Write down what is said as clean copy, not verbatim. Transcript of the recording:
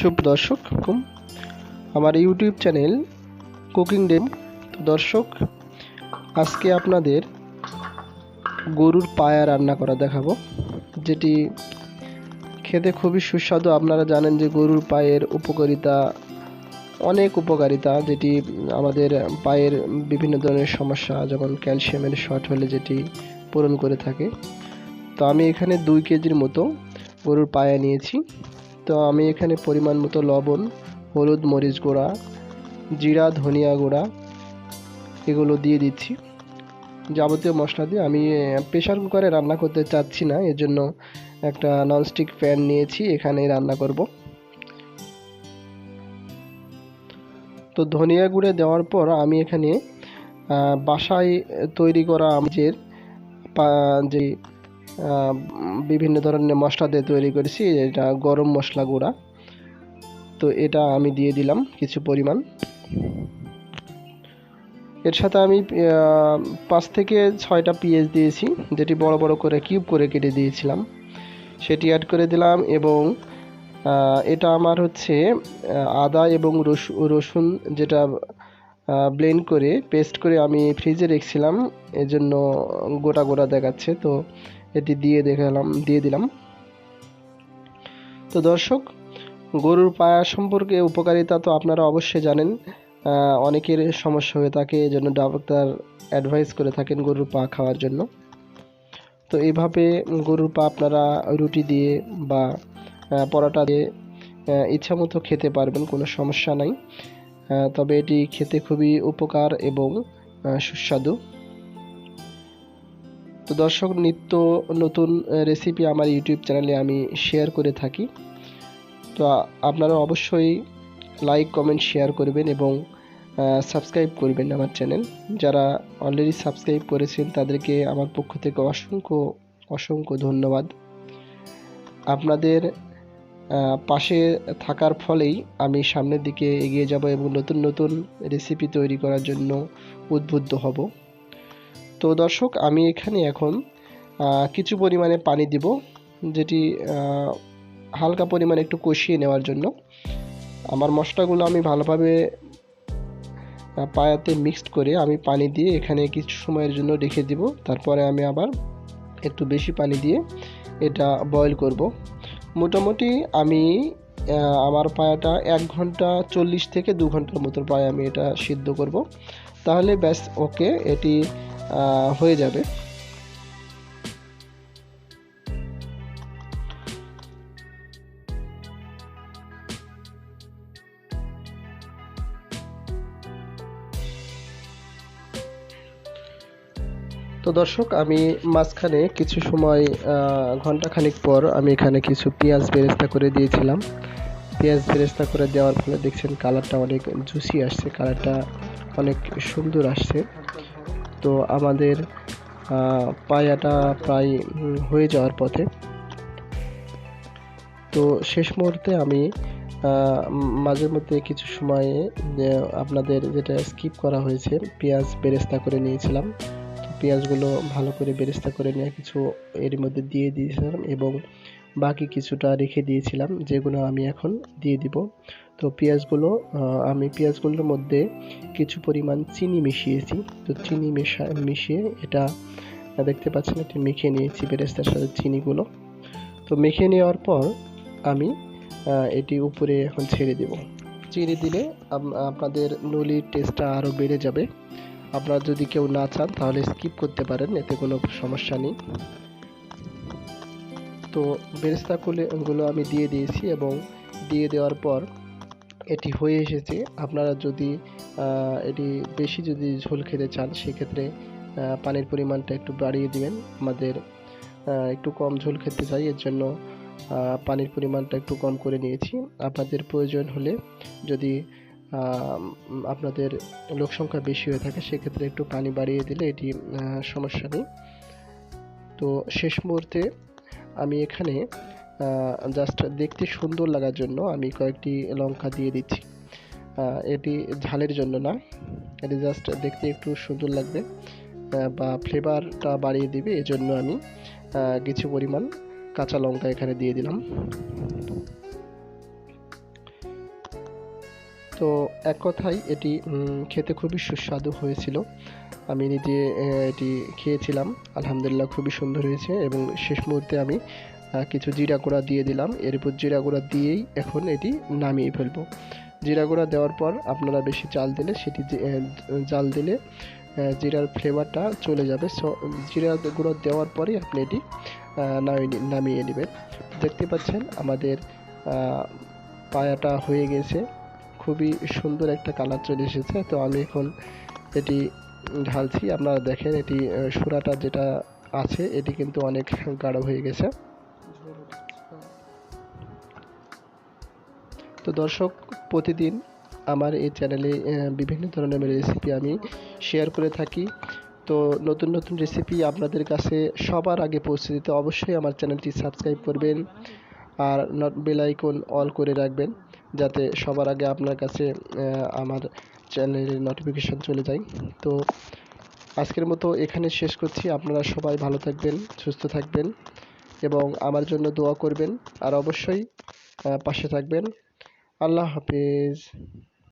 সুপ্রদর্শক আমার YouTube channel cooking Dame. তো দর্শক, আজকে আপনাদের গরুর পায়া রান্না করা দেখাবো, যেটি খেতে খুবই সুস্বাদু। আপনারা জানেন যে গরুর পায়ের অনেক উপকারিতা, যেটি আমাদের পায়ের বিভিন্ন ধরনের সমস্যা, যেমন ক্যালসিয়ামের শর্ট হলে যেটি পূরণ করে থাকে। তো আমি এখানে 2 কেজির মতো গরুর পায়া নিয়েছি। তো আমি এখানে পরিমাণ মতো লবণ, হলুদ, মরিচ গুঁড়া, জিরা, ধনিয়া গুঁড়া এগুলো দিয়ে দিচ্ছি। যাবতীয় মশলা দিয়ে আমি প্রেশার কুকারে রান্না করতে চাচ্ছি না, এর জন্য একটা ননস্টিক প্যান নিয়েছি, এখানেই রান্না করব। তো ধনিয়া গুঁড়ো দেওয়ার পর আমি এখানে বাসায় তৈরি করা আমাদের যে বিভিন্ন ধরনের মশলা দিয়ে তৈরি করেছি, এটা গরম মশলা গুঁড়া। তো এটা আমি দিয়ে দিলাম কিছু পরিমাণ। এর সাথে আমি 5 থেকে 6টা পেঁয়াজ দিয়েছি, যেটি বড় বড় করে কিউব করে কেটে দিয়েছিলাম, সেটি অ্যাড করে দিলাম। এবং এটা আমার হচ্ছে আদা এবং রসুন যেটা ব্লেন্ড করে পেস্ট করে আমি ফ্রিজে রেখেছিলাম, এজন্য গোটা গোটা দেখাচ্ছে। তো এটি দিয়ে দিলাম। তো দর্শক, গরুর পায়া সম্পর্কে উপকারিতা তো আপনারা অবশ্যই জানেন। অনেকের সমস্যা হয়ে থাকে, এজন্য ডাক্তার অ্যাডভাইস করে থাকেন গরুর পা খাওয়ার জন্য। তো এইভাবে গরুর পা আপনারা রুটি দিয়ে বা পরোটা দিয়ে ইচ্ছা মতো খেতে পারবেন, কোনো সমস্যা নাই। তবে এটি খেতে খুবই উপকার এবং সুস্বাদু। তো দর্শক, নিত্য নতুন রেসিপি আমার ইউটিউব চ্যানেলে আমি শেয়ার করে থাকি। তো আপনারা অবশ্যই লাইক, কমেন্ট, শেয়ার করবেন এবং সাবস্ক্রাইব করবেন আমার চ্যানেল। যারা অলরেডি সাবস্ক্রাইব করেছেন তাদেরকে আমার পক্ষ থেকে অসংখ্য ধন্যবাদ। আপনাদের পাশে থাকার ফলেই আমি সামনের দিকে এগিয়ে যাব এবং নতুন নতুন রেসিপি তৈরি করার জন্য উদ্বুদ্ধ হব। তো দর্শক, আমি এখানে এখন কিছু পরিমাণে পানি দিব, যেটি হালকা পরিমাণে একটু কষিয়ে নেওয়ার জন্য। আমার মশলাগুলো আমি ভালোভাবে পায়াতে মিক্সড করে আমি পানি দিয়ে এখানে কিছু সময়ের জন্য রেখে দিব। তারপরে আমি আবার একটু বেশি পানি দিয়ে এটা বয়েল করব। মোটামুটি আমি আমার পায়াটা 1 ঘন্টা 40 থেকে 2 ঘন্টার মতো প্রায় আমি এটা সিদ্ধ করব, তাহলে ব্যাস ওকে, এটি হয়ে যাবে। তো দর্শক, আমি মাঝখানে কিছু সময় ঘন্টাখানিক পর আমি এখানে কিছু পেঁয়াজ বেরেস্তা করে দিয়েছিলাম। পেঁয়াজ বেরেস্তা করে দেওয়ার ফলে দেখছেন কালারটা অনেক জুসি আসছে, কালারটা অনেক সুন্দর আসছে। তো আমাদের পায়াটা প্রায় হয়ে যাওয়ার পথে। তো শেষ মুহূর্তে আমি মাঝে মধ্যে কিছু সময়ে আপনাদের যেটা স্কিপ করা হয়েছে, পেঁয়াজ বেরেস্তা করে নিয়েছিলাম। পেঁয়াজগুলো ভালো করে বেরেস্তা করে নিয়ে কিছু এর মধ্যে দিয়ে দিয়েছিলাম এবং বাকি কিছুটা রেখে দিয়েছিলাম, যেগুলো আমি এখন দিয়ে দিব। তো আমি পেঁয়াজগুলোর মধ্যে কিছু পরিমাণ চিনি মিশিয়েছি। তো চিনি মিশিয়ে এটা দেখতে পাচ্ছেন, এটি মেখে নিয়েছি বেরেস্তার সাথে চিনিগুলো। তো মেখে নেওয়ার পর আমি এটি উপরে এখন ছেড়ে দেব। চিনি দিলে আপনাদের নলির টেস্টটা আরও বেড়ে যাবে। আপনারা যদি কেউ না চান তাহলে স্কিপ করতে পারেন, এতে কোনো সমস্যা নেই। তো বেরেস্তাগুলো আমি দিয়ে দিয়েছি এবং দিয়ে দেওয়ার পর এটি হয়ে এসেছে। আপনারা যদি এটি বেশি যদি ঝোল খেতে চান, সেক্ষেত্রে পানির পরিমাণটা একটু বাড়িয়ে দিবেন। আমাদের একটু কম ঝোল খেতে চাই, এর জন্য পানির পরিমাণটা একটু কম করে নিয়েছি। আপনাদের প্রয়োজন হলে, যদি আপনাদের লোক সংখ্যা বেশি হয়ে থাকে, সেক্ষেত্রে একটু পানি বাড়িয়ে দিলে এটি সমস্যা নেই। তো শেষ মুহূর্তে আমি এখানে জাস্ট দেখতে সুন্দর লাগার জন্য আমি কয়েকটি লঙ্কা দিয়ে দিচ্ছি। এটি ঝালের জন্য না, এটি জাস্ট দেখতে একটু সুন্দর লাগবে বা ফ্লেভারটা বাড়িয়ে দিবে, এজন্য আমি কিছু পরিমাণ কাঁচা লঙ্কা এখানে দিয়ে দিলাম। তো এক কথায় এটি খেতে খুবই সুস্বাদু হয়েছিল। আমি নিজে এটি খেয়েছিলাম, আলহামদুলিল্লাহ খুবই সুন্দর হয়েছে। এবং শেষ মুহূর্তে আমি কিছু জিরা গুঁড়া দিয়ে দিলাম। এরপর জিরা গুঁড়া দিয়েই এখন এটি নামিয়ে ফেলবো। জিরা গুঁড়া দেওয়ার পর আপনারা বেশি জাল দিলে জিরার ফ্লেভারটা চলে যাবে। সো জিরা গুঁড়ো দেওয়ার পরেই আপনি এটি নামিয়ে নেবেন। দেখতে পাচ্ছেন আমাদের পায়াটা হয়ে গেছে, খুবই সুন্দর একটা কালার চলে এসেছে। তো আমি এখন এটি ঢালছি। আপনারা দেখেন এটি সুরাটা যেটা আছে এটি কিন্তু অনেক গাঢ় হয়ে গেছে। তো দর্শক, প্রতিদিন আমার এই চ্যানেলে বিভিন্ন ধরনের রেসিপি আমি শেয়ার করে থাকি। তো নতুন নতুন রেসিপি আপনাদের কাছে সবার আগে পৌঁছে দিতে অবশ্যই আমার চ্যানেলটি সাবস্ক্রাইব করবেন আর বেল আইকন অল করে রাখবেন, যাতে সবার আগে আপনার কাছে আমার চ্যানেলের নোটিফিকেশন চলে যায়। তো আজকের মতো এখানে শেষ করছি। আপনারা সবাই ভালো থাকবেন, সুস্থ থাকবেন এবং আমার জন্য দোয়া করবেন আর অবশ্যই পাশে থাকবেন। আল্লাহ হাফেজ।